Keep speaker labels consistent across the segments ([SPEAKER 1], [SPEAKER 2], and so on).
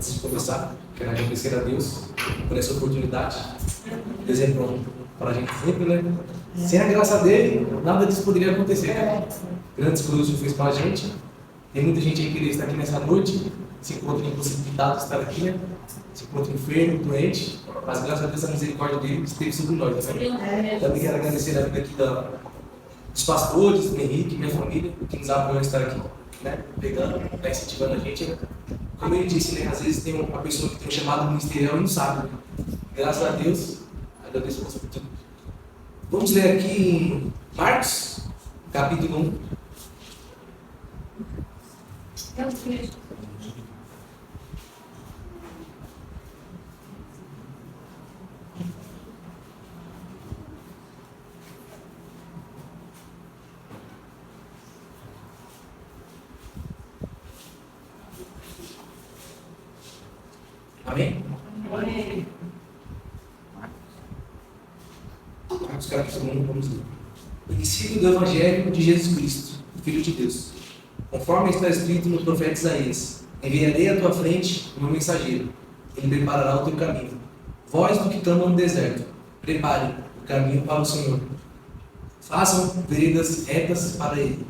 [SPEAKER 1] antes de começar, quero agradecer a Deus por essa oportunidade. Exemplo para a gente sempre, né? Sem a graça dele, nada disso poderia acontecer, né? Grandes coisas que fez para a gente. Tem muita gente aí que queria estar aqui nessa noite, se encontra impossibilitado de estar aqui, né? Se encontra enfermo, doente, mas graças a Deus a misericórdia dele esteve sobre nós, né? Também quero agradecer a vida aqui dos pastores, do Henrique, minha família, que nos apoiam a estar aqui, né? Pegando, tá incentivando a gente, né? Como ele disse, né? Às vezes tem uma pessoa que tem um chamado ministerial e não sabe, né? Graças a Deus, agradeço por tudo. Vamos ler aqui em Marcos, capítulo 1. Amém?
[SPEAKER 2] Amém.
[SPEAKER 1] Marcos capítulo 1, vamos ler. Princípio do Evangelho de Jesus Cristo, Filho de Deus. Conforme está escrito no profeta Isaías: enviarei à tua frente o meu mensageiro, ele preparará o teu caminho. Vós do que clamam no deserto, preparem o caminho para o Senhor. Façam veredas retas para ele.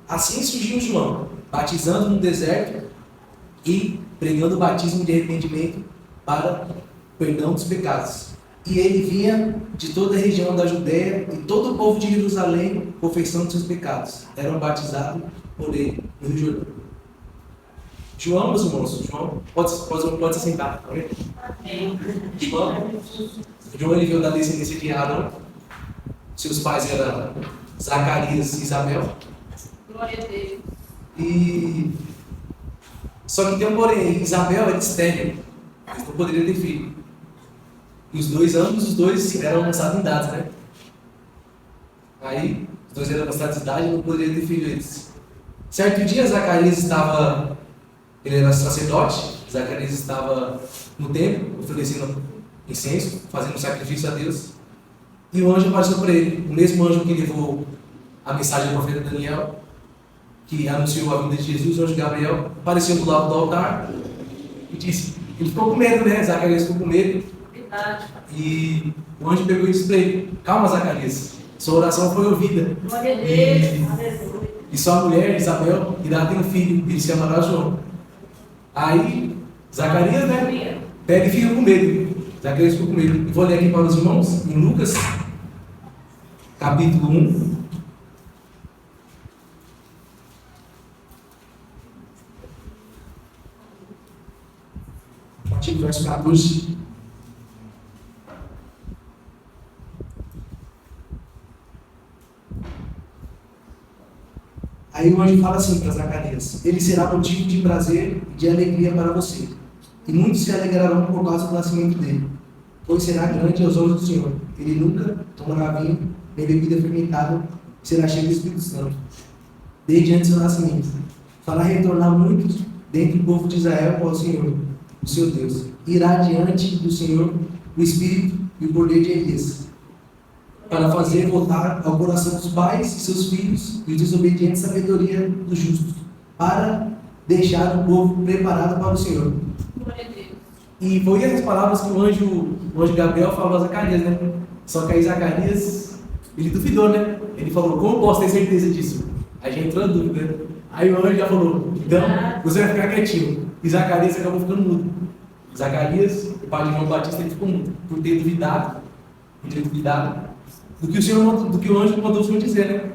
[SPEAKER 1] Assim surgiu João, batizando no deserto e pregando o batismo de arrependimento para perdão dos pecados. E ele vinha de toda a região da Judéia e todo o povo de Jerusalém, confessando seus pecados. Eram batizados por ele no Rio Jordão. João, meus irmãos, João, pode se sentar.
[SPEAKER 2] Amém.
[SPEAKER 1] João ele veio da descendência de Arão. Seus pais eram Zacarias e Isabel.
[SPEAKER 2] Glória a Deus.
[SPEAKER 1] E só que tem um porém, Isabel era estéril, eles não poderiam ter filho. E os dois eram avançados em idade, né? Aí, os dois eram avançados em idade e não poderiam ter filho eles. Certo dia, Zacarias ele era sacerdote, Zacarias estava no templo, oferecendo incenso, fazendo sacrifício a Deus. E o anjo apareceu para ele, o mesmo anjo que levou a mensagem do profeta Daniel, que anunciou a vinda de Jesus, o anjo Gabriel, apareceu do lado do altar e disse, ele ficou com medo, né? Zacarias ficou com medo.
[SPEAKER 2] Verdade.
[SPEAKER 1] E o anjo pegou e disse para ele: calma, Zacarias, sua oração foi ouvida.
[SPEAKER 2] Glória a Deus. Aleluia.
[SPEAKER 1] E sua mulher, Isabel, irá ter um filho, ele se chamará João. Aí, Zacarias, né? Pega e fica com medo. Zacarias ficou com medo. E vou ler aqui para os irmãos, em Lucas, capítulo 1. A partir do verso 14. Aí o anjo fala assim para Zacarias: ele será motivo de prazer e de alegria para você, e muitos se alegrarão por causa do nascimento dele, pois será grande aos olhos do Senhor. Ele nunca tomará vinho, nem bebida fermentada, será cheio do Espírito Santo, desde antes do nascimento. Fará retornar muitos dentre o povo de Israel para o Senhor, o seu Deus. Irá diante do Senhor o Espírito e o poder de Elias, para fazer voltar ao coração dos pais e seus filhos e os desobedientes a sabedoria dos justos, para deixar o povo preparado para o Senhor.
[SPEAKER 2] Glória a Deus.
[SPEAKER 1] E foi essas palavras que o anjo Gabriel falou a Zacarias, né? Só que aí Zacarias, ele duvidou, né? Ele falou: como posso ter certeza disso? Aí já entrou a dúvida. Aí o anjo já falou: então você vai ficar quietinho. E Zacarias acabou ficando mudo. Zacarias, o pai de João Batista, ele ficou mudo por ter duvidado do que o anjo mandou o Senhor dizer, né?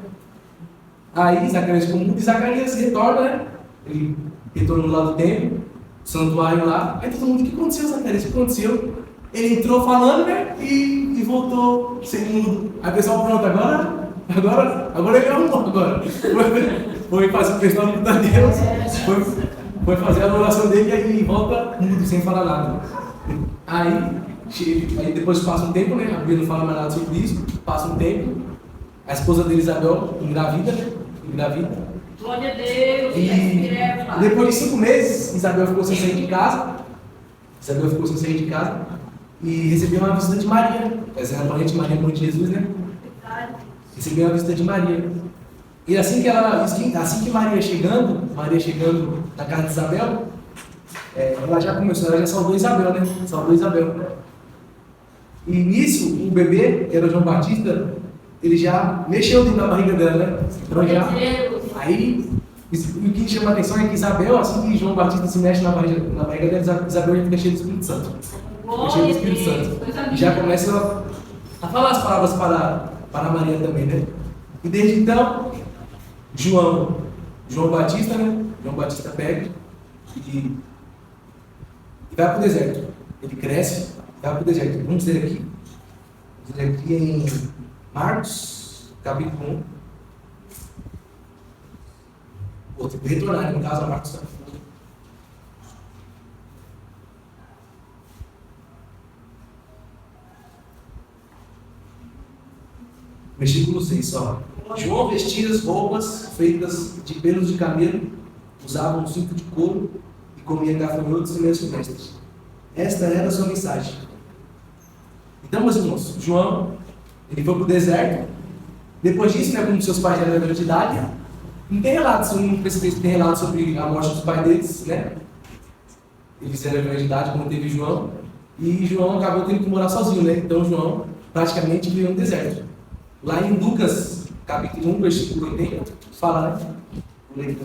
[SPEAKER 1] Aí Zacarias ficou mudo e Zacarias retorna, né? Ele retornou lá do templo, santuário lá. Aí todo mundo: o que aconteceu, Zacarias? O que aconteceu? Ele entrou falando, né? E voltou sendo mudo. Aí o pessoal: pronto, agora ele arrumou agora. Foi fazer o pessoal mudo a Deus, foi fazer a oração dele e aí volta mudo, sem falar nada. Aí depois passa um tempo, né? A Bíblia não fala mais nada sobre isso. Passa um tempo, a esposa dele, Isabel, engravida.
[SPEAKER 2] Glória a Deus.
[SPEAKER 1] E depois de 5 meses, Isabel ficou sem sair de casa. E recebeu uma visita de Maria. Essa era a parente de Maria, mãe de Jesus, né? Recebeu uma visita de Maria. E assim que Maria chegando na casa de Isabel, ela já começou, ela já saudou Isabel, né? Saudou Isabel. E nisso, o bebê, que era o João Batista, ele já mexeu dentro da barriga dela, né? Então já. Aí, o que chama a atenção é que Isabel, assim que João Batista se mexe na barriga dela, Isabel já fica cheia do Espírito Santo. Fica cheia do Espírito Santo. E já começa a falar as palavras para Maria também, né? E desde então, João Batista, né? João Batista pega e vai para o deserto. Ele cresce, vai para o deserto. Vamos ler aqui. Vamos ler aqui em Marcos, capítulo 1. Vou retornar, no caso, a Marcos capítulo 1. Versículo 6 só. João vestia as roupas feitas de pelos de camelo, usava um cinto de couro e comia gafanhotos e mel silvestre. Esta era a sua mensagem. Então, meus irmãos, João, ele foi para o deserto. Depois disso, né, como seus pais já eram de idade, não tem relatos, não percebi que tem relatos sobre a morte dos pais deles, né? Eles eram de idade, como teve João. E João acabou tendo que morar sozinho, né? Então, João praticamente viveu no deserto. Lá em Lucas, capítulo 1, versículo 80, fala, né?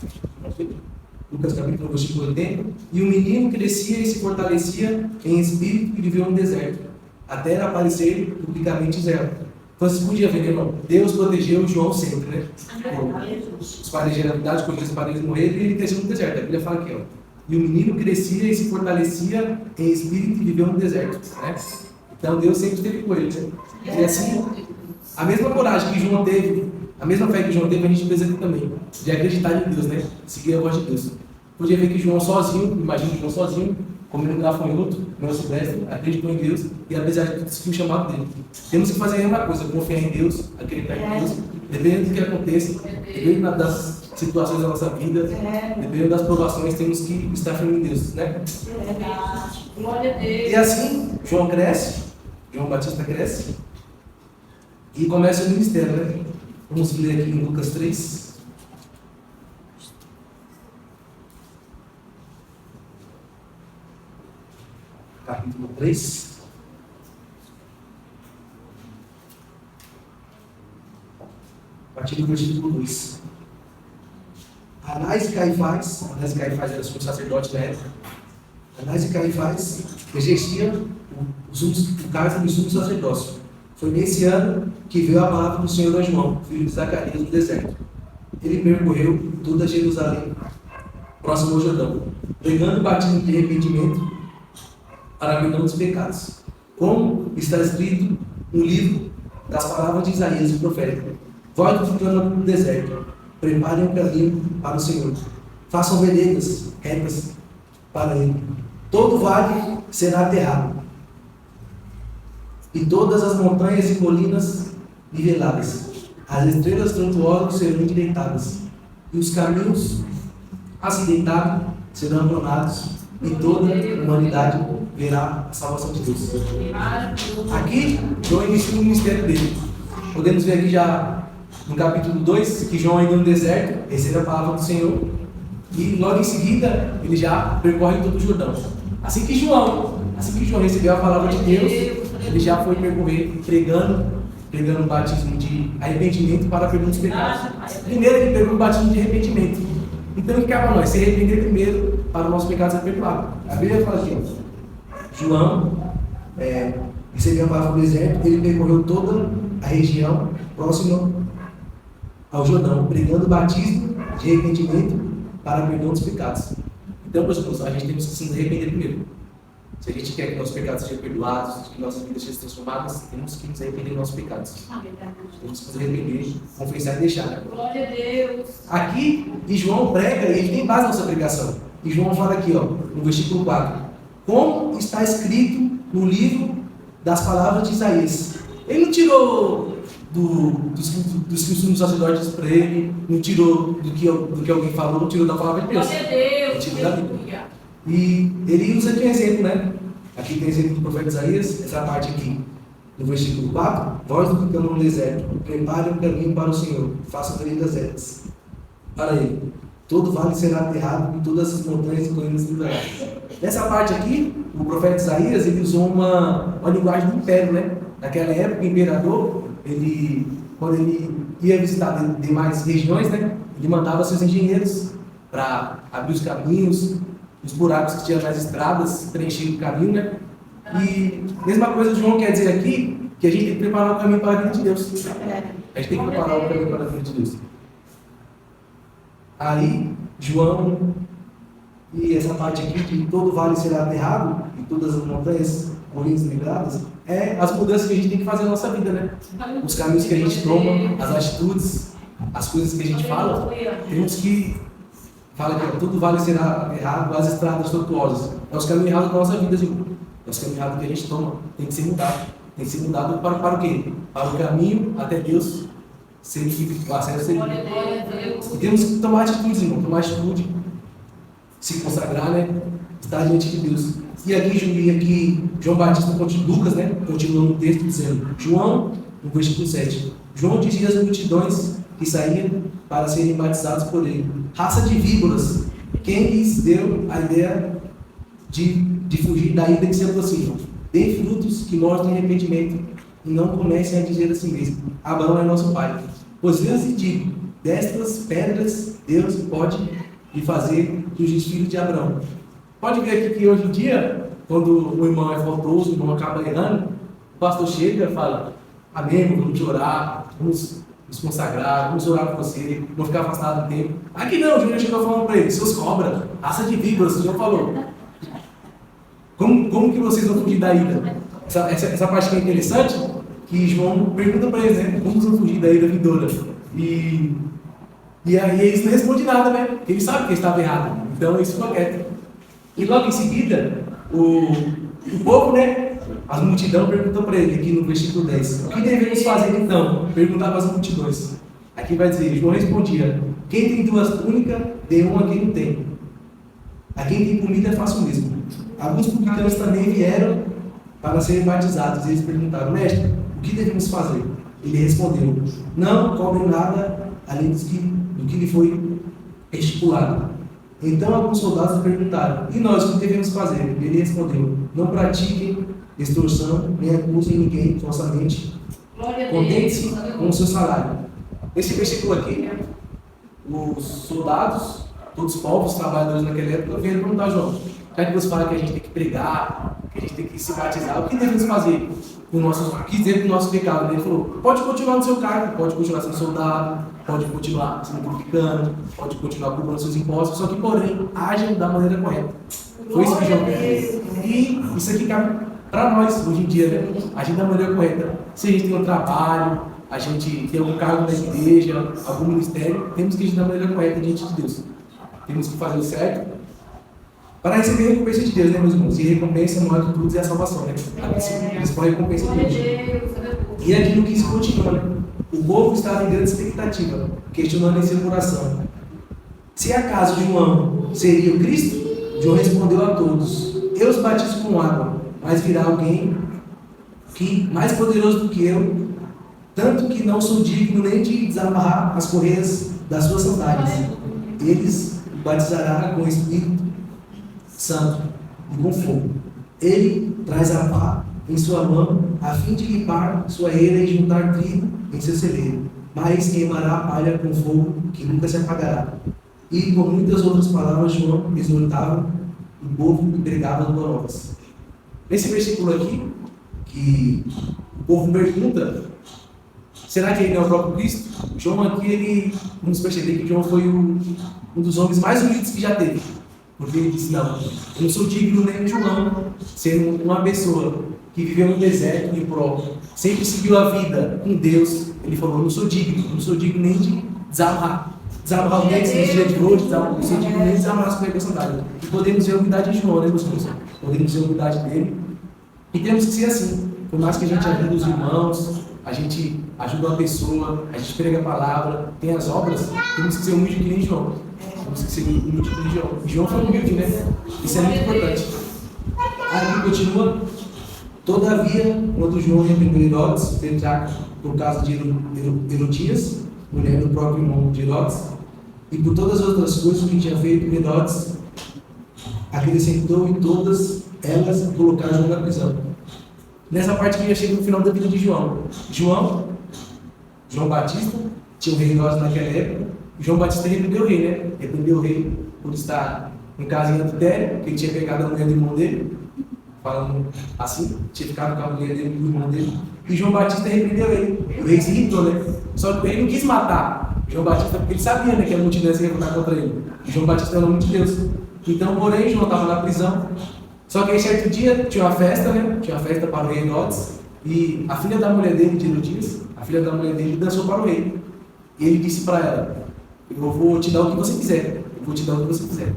[SPEAKER 1] Lucas, capítulo 1, versículo 80. E o menino crescia e se fortalecia em espírito e viveu no deserto, até aparecer publicamente Israel. Então, você podia ver, irmão, Deus protegeu João sempre, né? Os pais de geralidade, quando os pais morreram, e ele cresceu no deserto. A Bíblia fala aqui, ó. E o menino crescia e se fortalecia em espírito e viveu no deserto, né? Então, Deus sempre esteve com ele, né? E assim, a mesma coragem que João teve, a mesma fé que João teve, a gente precisa ter também, de acreditar em Deus, né? Seguir a voz de Deus. Podia ver que João sozinho, imagina João sozinho, comendo gafanhoto, mel silvestre, acreditou em Deus e apesar de tudo, seguiu o chamado dele. Temos que fazer a mesma coisa, confiar em Deus, acreditar em Deus, dependendo do que aconteça, dependendo das situações da nossa vida, dependendo das provações, temos que estar firme em Deus, né?
[SPEAKER 2] Glória a Deus.
[SPEAKER 1] E assim, João cresce, João Batista cresce e começa o ministério, né? Vamos ler aqui em Lucas 3. Capítulo 3. A partir do versículo 2. Anás e Caifás era sumo sacerdote na época. Anás e Caifás exerciam o cargo de sumo sacerdócio. Foi nesse ano que veio a palavra do Senhor a João, filho de Zacarias, no deserto. Ele percorreu toda Jerusalém, próximo ao Jordão, pregando o batismo de arrependimento para perdão dos pecados, como está escrito no livro das palavras de Isaías, o profeta. Voz do ficando no deserto, preparem um caminho para o Senhor, façam veredas retas para ele. Todo vale será aterrado, e todas as montanhas e colinas niveladas. As estrelas tortuosas serão endireitadas, e os caminhos acidentados serão aplanados, e toda a humanidade verá a salvação de Deus. Aqui, João inicia o ministério dele. Podemos ver aqui já no capítulo 2, que João ainda no deserto, recebe a palavra do Senhor, e logo em seguida, ele já percorre todo o Jordão. Assim que João recebeu a palavra de Deus, ele já foi percorrer pregando o batismo de arrependimento para perdão dos pecados. Primeiro ele pregou o batismo de arrependimento. Então o que cabe a nós? Se arrepender primeiro para o nosso pecado ser perdoado. A Bíblia fala aqui, João recebeu a palavra do deserto, ele percorreu toda a região próxima ao Jordão, pregando o batismo de arrependimento para perdão dos pecados. Então, meus irmãos, a gente tem que se arrepender primeiro. Se a gente quer que nossos pecados sejam perdoados, que nossas vidas sejam transformadas, temos que nos arrepender dos nossos pecados. Temos que nos arrepender, confessar e deixar. Né?
[SPEAKER 2] Glória a Deus.
[SPEAKER 1] Aqui, e João prega, e ele tem base na nossa pregação. E João fala aqui, no versículo 4. Como está escrito no livro das palavras de Isaías. Ele não tirou dos que os sumos sacerdotes para ele, não tirou do que alguém falou, não tirou da palavra de Deus.
[SPEAKER 2] Glória a Deus.
[SPEAKER 1] Tirou da Bíblia. E ele usa aqui um exemplo, né? Aqui tem o exemplo do profeta Isaías, essa parte aqui, no versículo 4, voz do que no deserto, prepare um caminho para o Senhor, faça veredas retas para ele. todo vale será aterrado e todas as montanhas e colinas livrarás. Nessa parte aqui, o profeta Isaías, ele usou uma linguagem do império, né? Naquela época, o imperador, quando ele ia visitar demais regiões, né? Ele mandava seus engenheiros para abrir os caminhos, os buracos que tinha nas estradas, preencher o caminho, né? E mesma coisa João quer dizer aqui, que a gente tem que preparar o caminho para a vida de Deus. A gente tem que preparar o caminho para a vida de Deus. Aí, João, e essa parte aqui, que todo vale será aterrado, e todas as montanhas, colinas libradas, é as mudanças que a gente tem que fazer na nossa vida, né? Os caminhos que a gente toma, as atitudes, as coisas que a gente fala, temos que... Fala que tudo vale será aterrado, as estradas tortuosas. É os caminhos errados da nossa vida, irmão. É os caminhos errados que a gente toma. Tem que ser mudado. Tem que ser mudado para o quê? Para o caminho até Deus ser o acesso ser. E temos que tomar atitudes, irmão. Tomar atitude, se consagrar, né? Estar diante de Deus. E aqui João Batista, Lucas, né? Continua no texto dizendo, João, no versículo 7. João dizia às multidões que saíam para serem batizados por ele: raça de víboras, quem lhes deu a ideia de fugir da ira que se aproxima? Deem frutos que mostrem arrependimento e não comecem a dizer a si mesmo: Abraão é nosso pai. Pois eu lhes digo, destas pedras Deus pode lhe fazer dos filhos de Abraão. Pode ver aqui que hoje em dia, quando o irmão é faltoso, o irmão acaba errando, o pastor chega e fala: amém, vamos orar, vamos nos consagrar, vamos orar por você, vamos ficar afastado do tempo. Aqui não, o Júnior chegou falando para ele: seus cobras, raça de víboras, o Senhor falou. Como que vocês vão fugir da ira? Essa parte que é interessante, que João pergunta para eles, né? Como vão fugir da ira vindoura? E aí eles não respondem nada, né? Porque eles sabem que eles estavam errados. Então eles ficam quietos. E logo em seguida, o povo, né? As multidão perguntam para ele, aqui no versículo 10. O que devemos fazer então? Perguntava as multidões. Aqui vai dizer, João respondia: quem tem duas túnicas, dê uma a quem não tem. A quem tem comida, faça o mesmo. Alguns publicanos também vieram para serem batizados. Eles perguntaram: mestre, o que devemos fazer? Ele respondeu: não cobrem nada além do que lhe foi estipulado. Então alguns soldados perguntaram: e nós, o que devemos fazer? Ele respondeu: não pratiquem extorsão, nem acusem ninguém falsamente. Contente-se com o seu salário. Esse versículo aqui, os soldados, todos os povos, trabalhadores naquela época, vieram perguntar a João: já que você fala que a gente tem que pregar, que a gente tem que se batizar, o que devemos fazer com o nosso pecado? Ele falou: pode continuar no seu cargo, pode continuar sendo soldado, pode continuar sendo publicano, pode continuar cobrando seus impostos, só que, porém, agem da maneira correta. Foi isso que João fez. E isso aqui cabe para nós, hoje em dia, né? Agir da maneira correta. Se a gente tem um trabalho, a gente tem algum cargo na igreja, algum ministério, temos que agir da maneira correta diante de Deus. Temos que fazer o certo para receber a recompensa de Deus, né, meus irmãos? E recompensa, maior de tudo, é a salvação, né? A principal recompensa de Deus. E aqui no 15 continua, né? O povo estava em grande expectativa, questionando em seu coração: se acaso João seria o Cristo? João respondeu a todos: eu os batizo com água, mas virá alguém que mais poderoso do que eu, tanto que não sou digno nem de desamarrar as correias das suas sandálias. Eles o batizará com o Espírito Santo e com fogo. Ele traz a pá em sua mão, a fim de limpar sua eira e juntar trigo em seu celeiro, mas queimará a palha com fogo que nunca se apagará. E com muitas outras palavras João exortava o povo e pregava as boas novas. Nesse versículo aqui, que o povo pergunta: será que ele é o próprio Cristo? João aqui, vamos perceber que João foi um dos homens mais humildes que já teve. Porque ele disse: não, eu não sou digno nem de João, sendo uma pessoa que viveu no deserto, em prova, sempre seguiu a vida com Deus. Ele falou: eu não sou digno nem de desamarrar o nexo nos dias de hoje, não sou digno nem de desamarrar as correias da sandália. E podemos ver a humildade de João, né, meus irmãos? Podemos ver a humildade dele. E temos que ser assim. Por mais que a gente ajude os irmãos, a gente ajuda uma pessoa, a gente prega a palavra, tem as obras, temos que ser humilde que nem João. Temos que ser humilde que nem João. João foi humilde, né? Isso é muito importante. Aí continua: todavia, quando João repreendeu Herodes, tetrarca, por causa de Herodias, mulher do próprio irmão de Herodes, e por todas as outras coisas que tinha feito, Herodes acrescentou em todas elas e colocaram João na prisão. Nessa parte que já chega no final da vida de João. João Batista, tinha o rei Herodes naquela época. João Batista repreendeu o rei, né? Repreendeu o rei por estar em casa em adultério, porque ele tinha pegado a mulher do irmão dele, falando assim, tinha ficado com a mulher dele do irmão dele. E João Batista repreendeu ele. O rei se irritou, né? Só que ele não quis matar João Batista, porque ele sabia, né, que a multidão ia se revoltar contra ele. E João Batista é o nome de Deus. Então, porém, João estava na prisão. Só que aí, certo dia, tinha uma festa, né? Tinha uma festa para o rei Herodes. E a filha da mulher dele, de Herodias, a filha da mulher dele, dançou para o rei. E ele disse para ela: eu vou te dar o que você quiser. Eu vou te dar o que você quiser.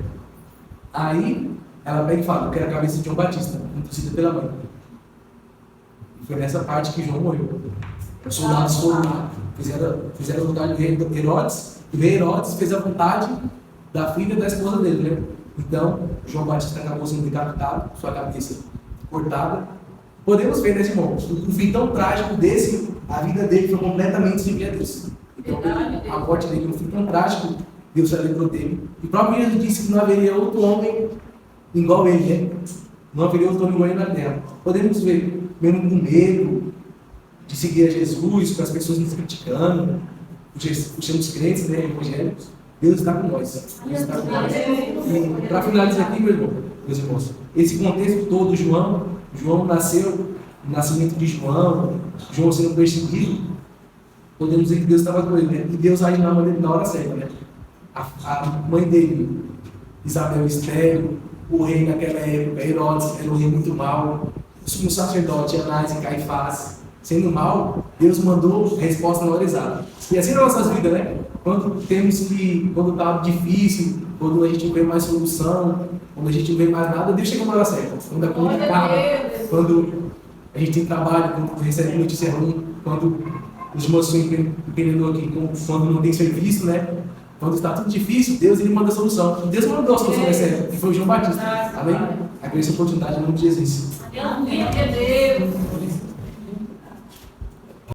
[SPEAKER 1] Aí, ela pega e fala: eu quero a cabeça de João Batista, introduzida pela mãe. E foi nessa parte que João morreu. Os soldados foram lá, fizeram o lugar do rei Herodes. E o rei Herodes fez a vontade da filha e da esposa dele, né? Então, João Batista acabou sendo decapitado, sua cabeça cortada. Podemos ver, nesse irmão, um fim tão trágico desse, a vida dele foi completamente servir a Deus. Então, a morte dele, um fim tão trágico, Deus se alegrou dele. E o próprio Jesus disse que não haveria outro homem igual ele, né? Não haveria outro homem igual ele na terra. Podemos ver, mesmo com medo de seguir a Jesus, com as pessoas nos criticando, os crentes, né, evangélicos, Deus está com nós. Deus está com nós. E para finalizar aqui, meus irmãos, esse contexto todo, João nasceu, o nascimento de João sendo perseguido, podemos dizer que Deus estava com ele, né? E Deus age na hora certa, né? A mãe dele, Isabel estéril, o rei naquela época, Herodes, era um rei muito mau, o sumo sacerdote, Anás e Caifás, sendo mau, Deus mandou a resposta na hora exata. E assim nas nossas vidas, né? Quando está difícil, quando a gente não vê mais solução, quando a gente não vê mais nada, Deus chega na hora certa. Quando a conta acaba, quando a gente tem trabalho, quando recebe notícia ruim, quando os irmãos são empreendedores aqui, quando não tem serviço, né? Quando está tudo difícil, Deus ele manda a solução. E Deus mandou a solução mais certa, que foi o João Batista. Amém? Agradeço a oportunidade em nome de Jesus.
[SPEAKER 2] Deus.